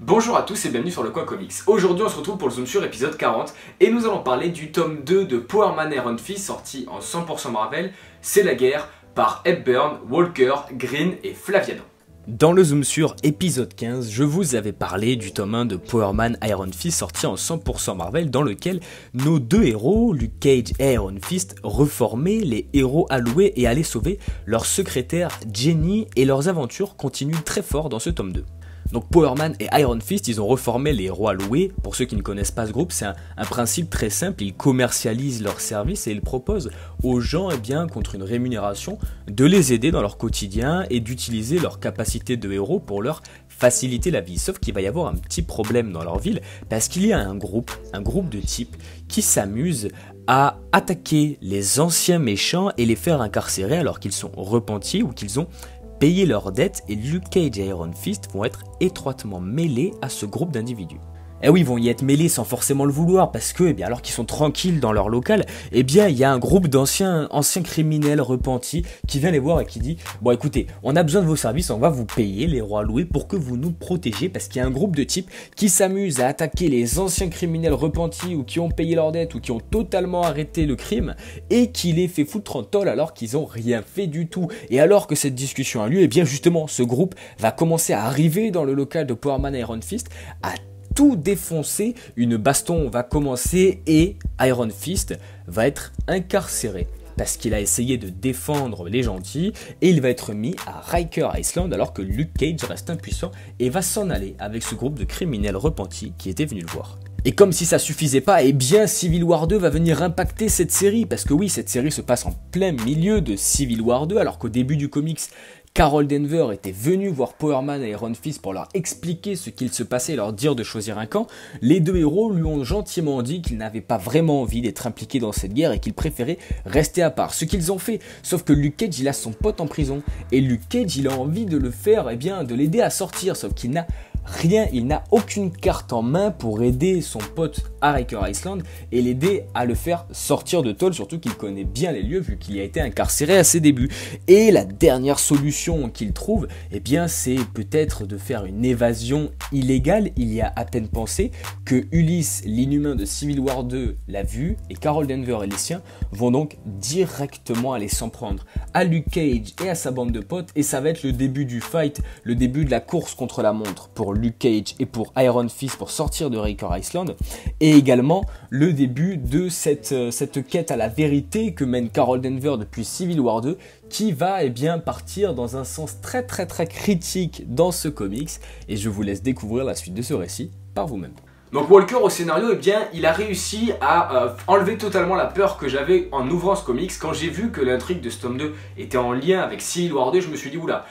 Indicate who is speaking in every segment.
Speaker 1: Bonjour à tous et bienvenue sur le Coin Comics. Aujourd'hui on se retrouve pour le Zoom sur épisode 40 et nous allons parler du tome 2 de Power Man Iron Fist sorti en 100% Marvel, C'est la guerre, par Hepburn, Walker, Green et Flaviano.
Speaker 2: Dans le Zoom sur épisode 15, je vous avais parlé du tome 1 de Power Man Iron Fist sorti en 100% Marvel dans lequel nos deux héros, Luke Cage et Iron Fist, reformaient les héros alloués et allaient sauver leur secrétaire Jenny et leurs aventures continuent très fort dans ce tome 2. Donc Power Man et Iron Fist, ils ont reformé les héros alloués. Pour ceux qui ne connaissent pas ce groupe, c'est un principe très simple. Ils commercialisent leurs services et ils proposent aux gens, contre une rémunération, de les aider dans leur quotidien et d'utiliser leur capacité de héros pour leur faciliter la vie. Sauf qu'il va y avoir un petit problème dans leur ville parce qu'il y a un groupe de types qui s'amusent à attaquer les anciens méchants et les faire incarcérer alors qu'ils sont repentis ou qu'ils ont payer leurs dettes, et Luke Cage et Iron Fist vont être étroitement mêlés à ce groupe d'individus. Et oui, ils vont y être mêlés sans forcément le vouloir, parce que, alors qu'ils sont tranquilles dans leur local, il y a un groupe d'anciens criminels repentis qui vient les voir et qui dit « Bon écoutez, on a besoin de vos services, on va vous payer les rois loués pour que vous nous protégiez, parce qu'il y a un groupe de types qui s'amusent à attaquer les anciens criminels repentis ou qui ont payé leurs dettes ou qui ont totalement arrêté le crime et qui les fait foutre en tôle alors qu'ils ont rien fait du tout. » Et alors que cette discussion a lieu, justement, ce groupe va commencer à arriver dans le local de Power Man et Iron Fist à tout défoncer, une baston va commencer et Iron Fist va être incarcéré parce qu'il a essayé de défendre les gentils et il va être mis à Riker Island alors que Luke Cage reste impuissant et va s'en aller avec ce groupe de criminels repentis qui étaient venus le voir. Et comme si ça suffisait pas, Civil War 2 va venir impacter cette série, parce que oui, cette série se passe en plein milieu de Civil War 2, alors qu'au début du comics, Carol Danvers était venue voir Power Man et Iron Fist pour leur expliquer ce qu'il se passait et leur dire de choisir un camp. Les deux héros lui ont gentiment dit qu'ils n'avaient pas vraiment envie d'être impliqués dans cette guerre et qu'ils préféraient rester à part. Ce qu'ils ont fait, sauf que Luke Cage, il a son pote en prison, et Luke Cage, il a envie de le faire, de l'aider à sortir, sauf qu'il n'a rien, il n'a aucune carte en main pour aider son pote à Riker Island et l'aider à le faire sortir de tôle, surtout qu'il connaît bien les lieux vu qu'il y a été incarcéré à ses débuts. Et la dernière solution qu'il trouve, c'est peut-être de faire une évasion illégale. Il y a à peine pensé que Ulysse, l'inhumain de Civil War 2, l'a vu, et Carol Danvers et les siens vont donc directement aller s'en prendre à Luke Cage et à sa bande de potes, et ça va être le début du fight, le début de la course contre la montre pour Luke Cage et pour Iron Fist pour sortir de Riker Island, et également le début de cette quête à la vérité que mène Carol Danvers depuis Civil War 2, qui va partir dans un sens très critique dans ce comics, et je vous laisse découvrir la suite de ce récit par vous-même.
Speaker 1: Donc Walker au scénario, il a réussi à enlever totalement la peur que j'avais en ouvrant ce comics. Quand j'ai vu que l'intrigue de ce tome 2 était en lien avec Civil War 2, je me suis dit oula,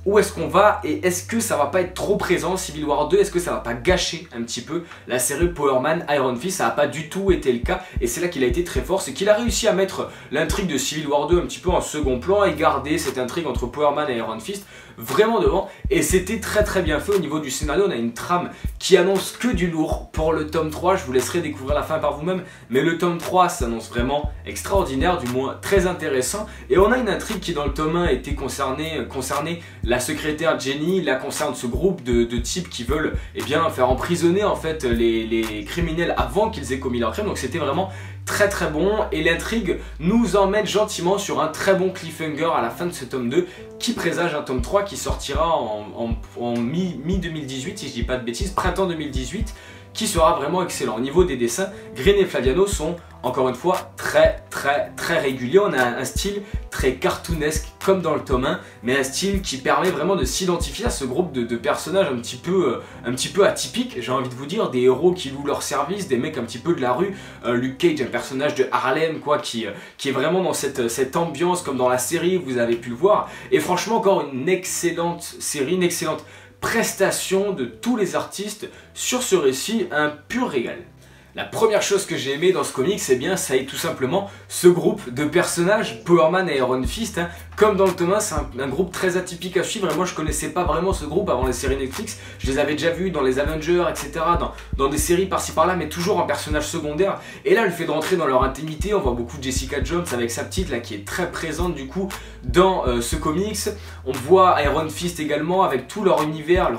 Speaker 1: où est-ce qu'on va et est-ce que ça va pas être trop présent Civil War 2, est-ce que ça va pas gâcher un petit peu la série Power Man Iron Fist? Ça n'a pas du tout été le cas et c'est là qu'il a été très fort, c'est qu'il a réussi à mettre l'intrigue de Civil War 2 un petit peu en second plan et garder cette intrigue entre Power Man et Iron Fist vraiment devant, et c'était très bien fait. Au niveau du scénario, on a une trame qui annonce que du lourd. Pour le tome 3, je vous laisserai découvrir la fin par vous-même, mais le tome 3 s'annonce vraiment extraordinaire, du moins très intéressant, et on a une intrigue qui dans le tome 1 était concernée la secrétaire Jenny. Là concerne ce groupe de types qui veulent faire emprisonner en fait les criminels avant qu'ils aient commis leur crime, donc c'était vraiment très bon, et l'intrigue nous emmène gentiment sur un très bon cliffhanger à la fin de ce tome 2 qui présage un tome 3 qui sortira en mi-2018 si je dis pas de bêtises, printemps 2018, qui sera vraiment excellent. Au niveau des dessins, Green et Flaviano sont encore une fois très réguliers. On a un style très cartoonesque comme dans le tome 1, mais un style qui permet vraiment de s'identifier à ce groupe de personnages un petit peu atypiques, j'ai envie de vous dire, des héros qui louent leur service, des mecs un petit peu de la rue. Luke Cage, un personnage de Harlem qui est vraiment dans cette ambiance comme dans la série, vous avez pu le voir, et franchement encore une excellente série, une excellente prestation de tous les artistes sur ce récit, un pur régal. La première chose que j'ai aimé dans ce comics, ça est tout simplement ce groupe de personnages, Power Man et Iron Fist. Comme dans le tome 1, c'est un groupe très atypique à suivre, et moi je connaissais pas vraiment ce groupe avant les séries Netflix. Je les avais déjà vus dans les Avengers, etc., dans des séries par-ci par-là, mais toujours en personnage secondaire. Et là, le fait de rentrer dans leur intimité, on voit beaucoup de Jessica Jones avec sa petite là qui est très présente du coup dans ce comics. On voit Iron Fist également avec tout leur univers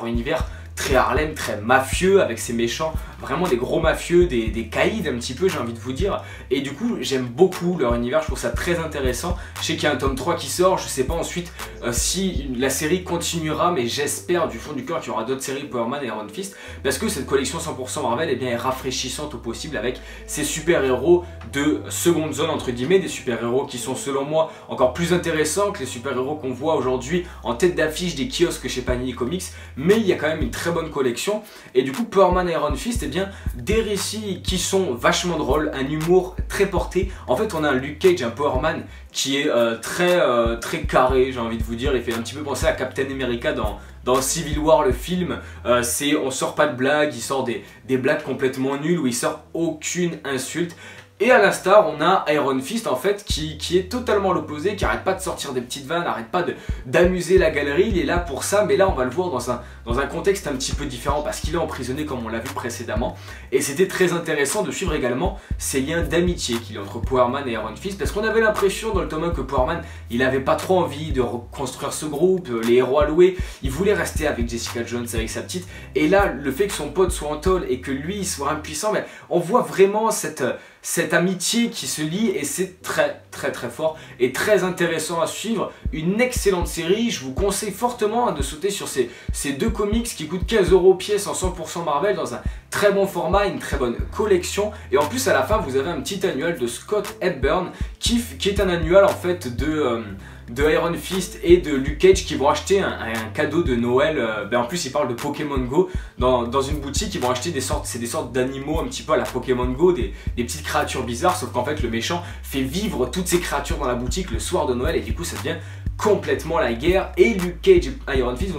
Speaker 1: très Harlem, très mafieux, avec ses méchants, vraiment des gros mafieux, des caïds un petit peu, j'ai envie de vous dire. Et du coup, j'aime beaucoup leur univers, je trouve ça très intéressant. Je sais qu'il y a un tome 3 qui sort, je sais pas ensuite si la série continuera, mais j'espère du fond du cœur qu'il y aura d'autres séries Power Man et Iron Fist, parce que cette collection 100% Marvel eh bien, est rafraîchissante au possible avec ces super-héros de seconde zone, entre guillemets, des super-héros qui sont selon moi encore plus intéressants que les super-héros qu'on voit aujourd'hui en tête d'affiche des kiosques chez Panini Comics, mais il y a quand même une très bonne collection. Et du coup, Power Man et Iron Fist, eh bien, des récits qui sont vachement drôles, un humour très porté. En fait, on a un Luke Cage, un Power Man qui est très carré, j'ai envie de vous dire. Il fait un petit peu penser à Captain America dans Civil War, le film. On sort pas de blagues, il sort des blagues complètement nulles où il sort aucune insulte. Et à l'instar, on a Iron Fist en fait qui est totalement l'opposé, qui arrête pas de sortir des petites vannes, arrête pas d'amuser la galerie, il est là pour ça, mais là on va le voir dans un contexte un petit peu différent parce qu'il est emprisonné comme on l'a vu précédemment. Et c'était très intéressant de suivre également ces liens d'amitié qu'il y a entre Power Man et Iron Fist, parce qu'on avait l'impression dans le tome 1 que Power Man, il avait pas trop envie de reconstruire ce groupe, les héros alloués, il voulait rester avec Jessica Jones, avec sa petite, et là le fait que son pote soit en tôle et que lui il soit impuissant, mais on voit vraiment cette amitié qui se lie et c'est très fort et très intéressant à suivre. Une excellente série, je vous conseille fortement de sauter sur ces deux comics qui coûtent 15 € pièce en 100% Marvel dans un très bon format, une très bonne collection. Et en plus à la fin vous avez un petit annual de Scott Hepburn qui est un annual en fait de Iron Fist et de Luke Cage qui vont acheter un cadeau de Noël. En plus il parle de Pokémon Go dans une boutique, ils vont acheter des sortes d'animaux un petit peu à la Pokémon Go, des petites créatures bizarres, sauf qu'en fait le méchant fait vivre toutes ces créatures dans la boutique le soir de Noël et du coup ça devient complètement la guerre et Luke Cage et Iron Fist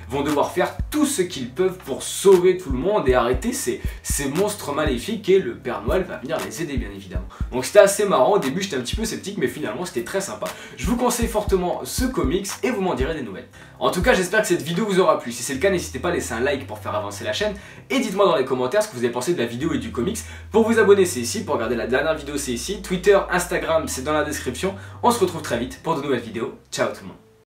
Speaker 1: vont devoir faire tout ce qu'ils peuvent pour sauver tout le monde et arrêter ces monstres maléfiques et le Père Noël va venir les aider bien évidemment. Donc c'était assez marrant, au début j'étais un petit peu sceptique mais finalement c'était très sympa. Je vous conseille fortement ce comics et vous m'en direz des nouvelles. En tout cas j'espère que cette vidéo vous aura plu, si c'est le cas n'hésitez pas à laisser un like pour faire avancer la chaîne et dites-moi dans les commentaires ce que vous avez pensé de la vidéo et du comics. Pour vous abonner c'est ici, pour regarder la dernière vidéo c'est ici, Twitter, Instagram c'est dans la description. On se retrouve très vite pour de nouvelles vidéos, ciao tout le monde.